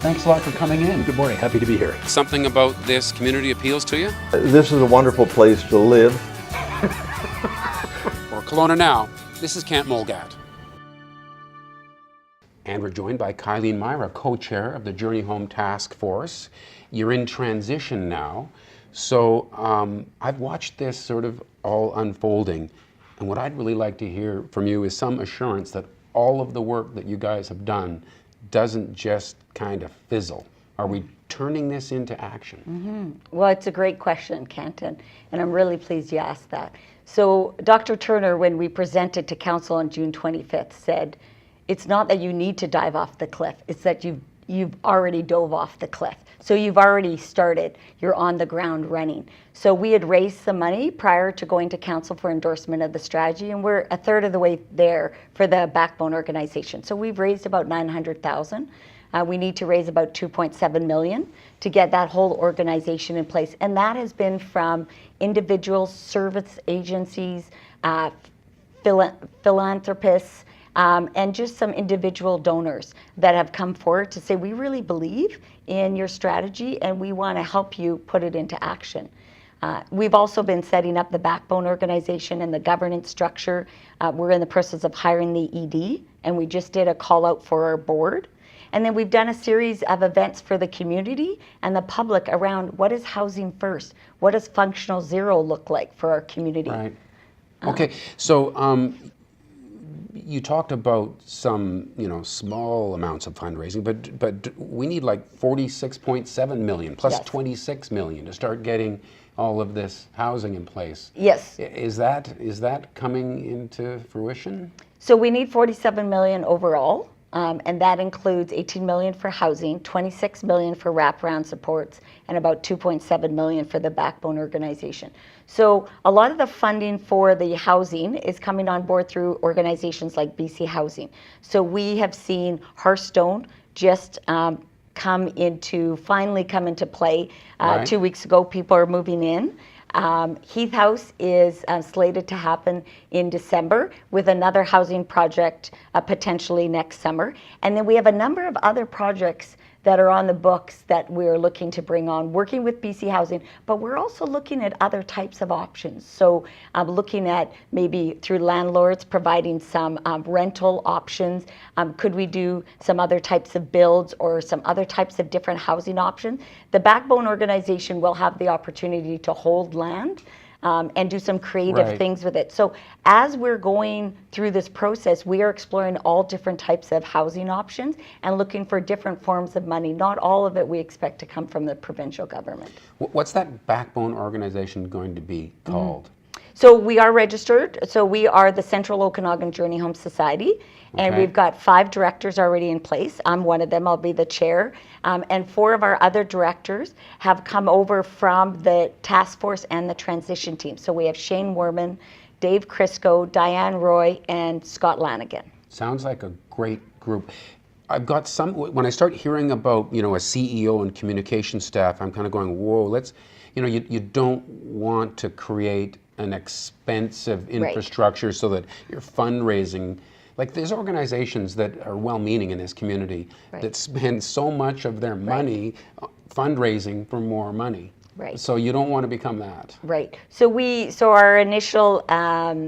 Thanks a lot for coming in. Good morning. Happy to be here. Something about this community appeals to you? This is a wonderful place to live. For Kelowna Now, this is Kent Mulgat. And we're joined by Kylene Myra, co-chair of the Journey Home Task Force. You're in transition now. So I've watched this sort of all unfolding. And what I'd really like to hear from you is some assurance that all of the work that you guys have done doesn't just kind of fizzle. Are we turning this into action? Mm-hmm. Well, it's a great question, Kenton, and I'm really pleased you asked that. So Dr. Turner, when we presented to Council on June 25th, said, it's not that you need to dive off the cliff, it's that you've already dove off the cliff. So you've already started, you're on the ground running. So we had raised some money prior to going to Council for endorsement of the strategy, and we're a third of the way there for the backbone organization. So we've raised about $900,000. We need to raise about $2.7 million to get that whole organization in place. And that has been from individuals, service agencies, philanthropists, and just some individual donors that have come forward to say, we really believe in your strategy and we want to help you put it into action. We've also been setting up the backbone organization and the governance structure. We're in the process of hiring the ED, and we just did a call out for our board. And then we've done a series of events for the community and the public around what is housing first? What does functional zero look like for our community? Right. Okay, so you talked about some, small amounts of fundraising, but we need like 46.7 million plus Yes. 26 million to start getting all of this housing in place. Yes. Is that coming into fruition? So we need 47 million overall, and that includes 18 million for housing, 26 million for wraparound supports, and about 2.7 million for the backbone organization. So a lot of the funding for the housing is coming on board through organizations like BC Housing. So we have seen Hearthstone just finally come into play. Right. 2 weeks ago, people are moving in. Heath House is slated to happen in December with another housing project potentially next summer. And then we have a number of other projects that are on the books that we're looking to bring on, working with BC Housing, but we're also looking at other types of options. So looking at maybe through landlords providing some rental options. Could we do some other types of builds or some other types of different housing options? The backbone organization will have the opportunity to hold land and do some creative Right. things with it. So as we're going through this process, we are exploring all different types of housing options and looking for different forms of money. Not all of it we expect to come from the provincial government. What's that backbone organization going to be called? So we are registered. So we are the Central Okanagan Journey Home Society, and Okay. we've got 5 directors already in place. I'm one of them. I'll be the chair. And 4 of our other directors have come over from the task force and the transition team. So we have Shane Werman, Dave Crisco, Diane Roy, and Scott Lanigan. Sounds like a great group. I've got when I start hearing about, a CEO and communication staff, I'm kind of going, whoa, you don't want to create an expensive infrastructure so that you're fundraising. Like there's organizations that are well-meaning in this community that spend so much of their money fundraising for more money. Right. So you don't want to become that. Right. So our initial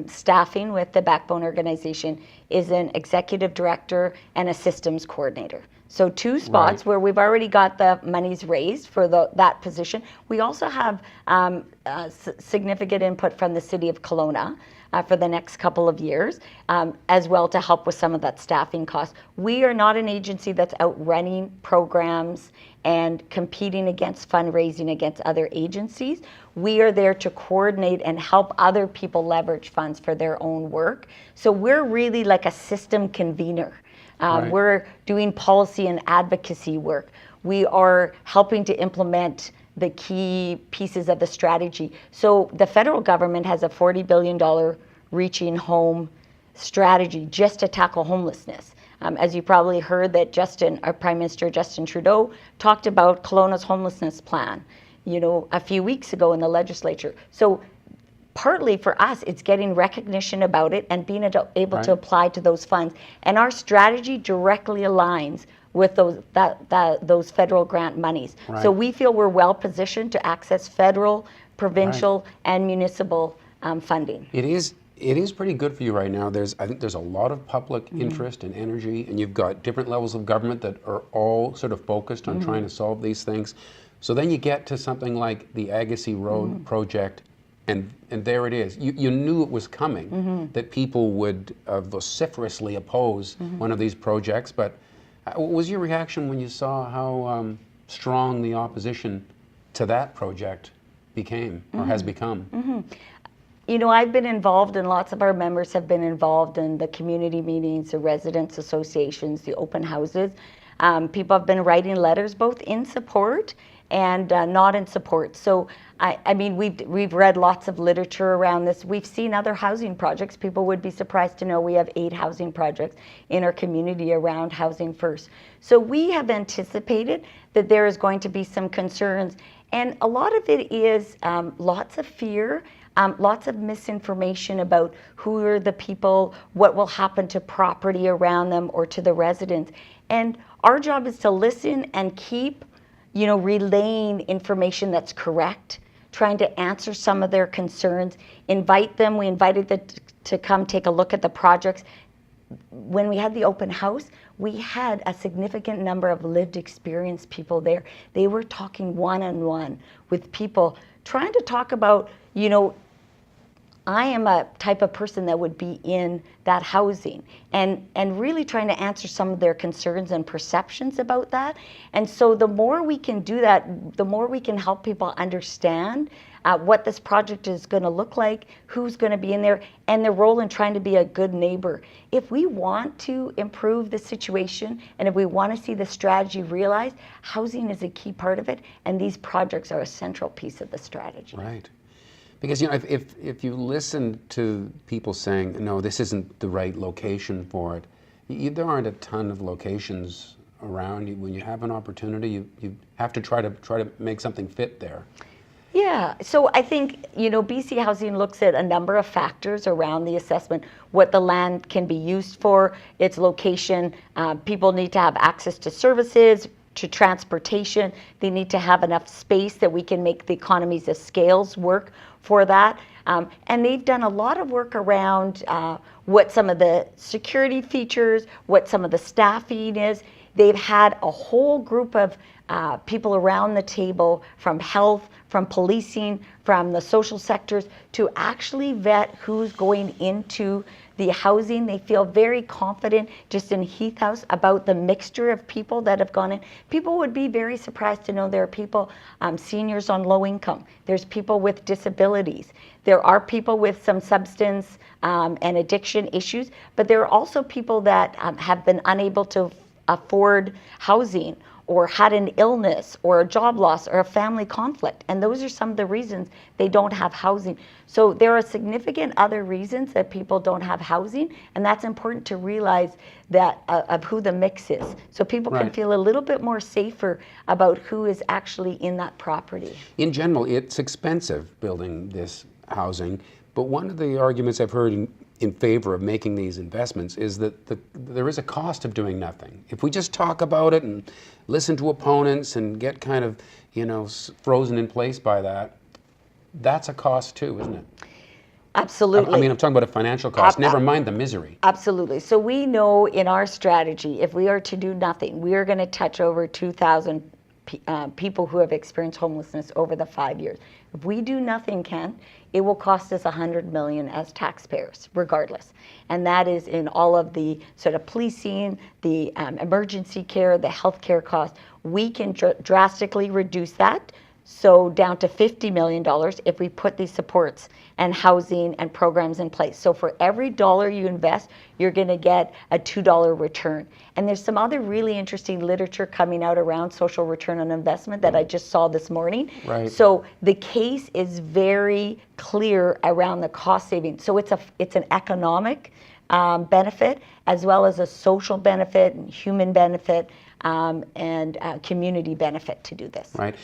staffing with the backbone organization is an executive director and a systems coordinator. So 2 spots where we've already got the monies raised for that position. We also have significant input from the City of Kelowna for the next couple of years, as well to help with some of that staffing cost. We are not an agency that's out running programs and competing against fundraising against other agencies. We are there to coordinate and help other people leverage funds for their own work. So we're really like a system convener. We're doing policy and advocacy work. We are helping to implement the key pieces of the strategy. So the federal government has a $40 billion reaching home strategy just to tackle homelessness. As you probably heard that our Prime Minister Justin Trudeau talked about Kelowna's homelessness plan, a few weeks ago in the legislature. So partly for us, it's getting recognition about it and being able to apply to those funds. And our strategy directly aligns with those federal grant monies. Right. So we feel we're well positioned to access federal, provincial, and municipal funding. It is pretty good for you right now. I think there's a lot of public interest and energy, and you've got different levels of government that are all sort of focused on trying to solve these things. So then you get to something like the Agassi Road project, and there it is. You knew it was coming, that people would vociferously oppose one of these projects, but what was your reaction when you saw how strong the opposition to that project became, or has become? You know, I've been involved, and lots of our members have been involved in the community meetings, the residents associations, the open houses. People have been writing letters both in support and not in support. So, I mean, we've read lots of literature around this. We've seen other housing projects. People would be surprised to know we have 8 housing projects in our community around Housing First. So we have anticipated that there is going to be some concerns, and a lot of it is lots of fear. Lots of misinformation about who are the people, what will happen to property around them or to the residents. And our job is to listen and keep, relaying information that's correct, trying to answer some of their concerns, invite them. We invited them to come take a look at the projects. When we had the open house, we had a significant number of lived experience people there. They were talking one-on-one with people, trying to talk about, I am a type of person that would be in that housing, and really trying to answer some of their concerns and perceptions about that. And so the more we can do that, the more we can help people understand what this project is going to look like, who's going to be in there, and their role in trying to be a good neighbor. If we want to improve the situation, and if we want to see the strategy realized, housing is a key part of it, and these projects are a central piece of the strategy. Right. Because if you listen to people saying, no, this isn't the right location for it, there aren't a ton of locations around. When you have an opportunity, you have to try to make something fit there. Yeah, so I think, BC Housing looks at a number of factors around the assessment, what the land can be used for, its location. People need to have access to services, to transportation. They need to have enough space that we can make the economies of scales work for that. And they've done a lot of work around what some of the security features, what some of the staffing is. They've had a whole group of people around the table, from health, from policing, from the social sectors, to actually vet who's going into the housing. They feel very confident just in Heath House about the mixture of people that have gone in. People would be very surprised to know there are people, seniors on low income. There's people with disabilities. There are people with some substance and addiction issues, but there are also people that have been unable to afford housing, or had an illness, or a job loss, or a family conflict. And those are some of the reasons they don't have housing. So there are significant other reasons that people don't have housing, and that's important to realize that of who the mix is. So people can feel a little bit more safer about who is actually in that property. In general, it's expensive building this housing, but one of the arguments I've heard in favor of making these investments is that there is a cost of doing nothing. If we just talk about it and listen to opponents and get kind of, frozen in place by that, that's a cost too, isn't it? Absolutely. I mean, I'm talking about a financial cost, never mind the misery. Absolutely. So we know in our strategy, if we are to do nothing, we are going to touch over 2,000 people who have experienced homelessness over the 5 years. If we do nothing, Ken, it will cost us $100 million as taxpayers, regardless. And that is in all of the sort of policing, the emergency care, the healthcare costs. We can drastically reduce that, so down to $50 million if we put these supports and housing and programs in place. So for every dollar you invest, you're going to get a $2 return. And there's some other really interesting literature coming out around social return on investment that I just saw this morning. Right. So the case is very clear around the cost saving. So it's an economic benefit, as well as a social benefit and human benefit. and community benefit to do this. Right.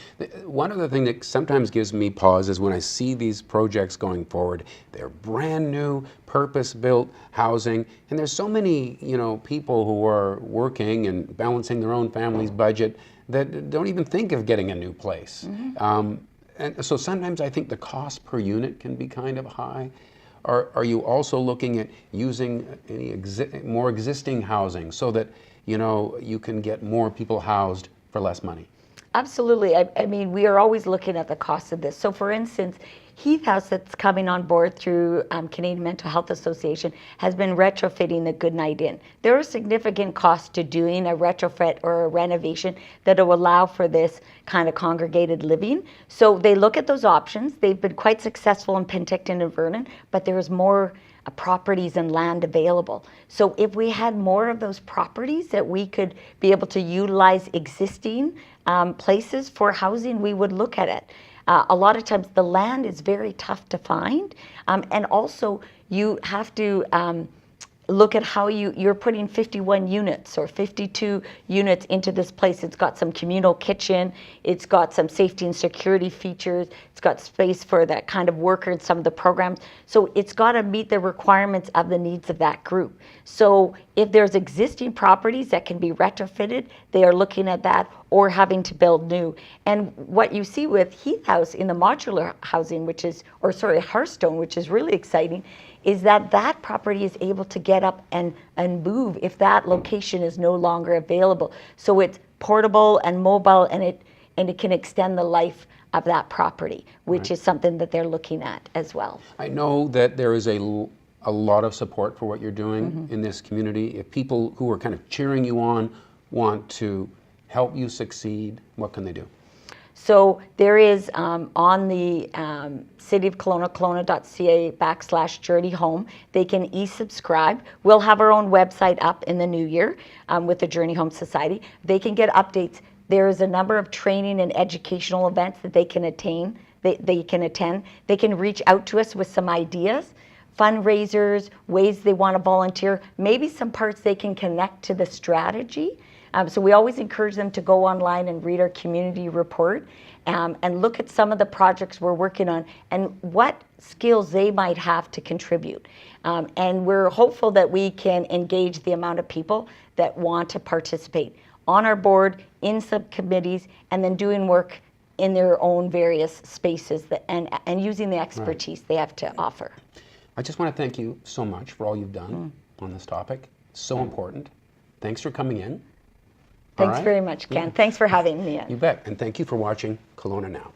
One other thing that sometimes gives me pause is when I see these projects going forward. They're brand new, purpose-built housing, and there's so many, people who are working and balancing their own family's budget that don't even think of getting a new place. And so sometimes I think the cost per unit can be kind of high. Are you also looking at using any more existing housing so that you can get more people housed for less money? Absolutely. I mean, we are always looking at the cost of this. So for instance, Heath House that's coming on board through Canadian Mental Health Association has been retrofitting the Goodnight Inn. There are significant costs to doing a retrofit or a renovation that will allow for this kind of congregated living. So they look at those options. They've been quite successful in Penticton and Vernon, but there is more properties and land available. So if we had more of those properties that we could be able to utilize existing places for housing, we would look at it. A lot of times the land is very tough to find, and also you have to look at how you're putting 51 units or 52 units into this place. It's got some communal kitchen, it's got some safety and security features, it's got space for that kind of worker in some of the programs. So it's got to meet the requirements of the needs of that group. So if there's existing properties that can be retrofitted, they are looking at that or having to build new. And what you see with Heath House in the modular housing, Hearthstone, which is really exciting, is that property is able to get up and move if that location is no longer available. So it's portable and mobile, and it can extend the life of that property, which is something that they're looking at as well. I know that there is a lot of support for what you're doing in this community. If people who are kind of cheering you on want to help you succeed, what can they do? So there is on the City of Kelowna, kelowna.ca/Journey Home, they can e-subscribe. We'll have our own website up in the new year with the Journey Home Society. They can get updates. There is a number of training and educational events that they can attend. They can reach out to us with some ideas, fundraisers, ways they want to volunteer, maybe some parts they can connect to the strategy. So we always encourage them to go online and read our community report and look at some of the projects we're working on and what skills they might have to contribute. And we're hopeful that we can engage the amount of people that want to participate on our board, in subcommittees, and then doing work in their own various spaces and using the expertise they have to offer. I just want to thank you so much for all you've done on this topic. So important. Thanks for coming in. Thanks very much, Ken. Thanks for having me in. You bet. And thank you for watching Kelowna Now.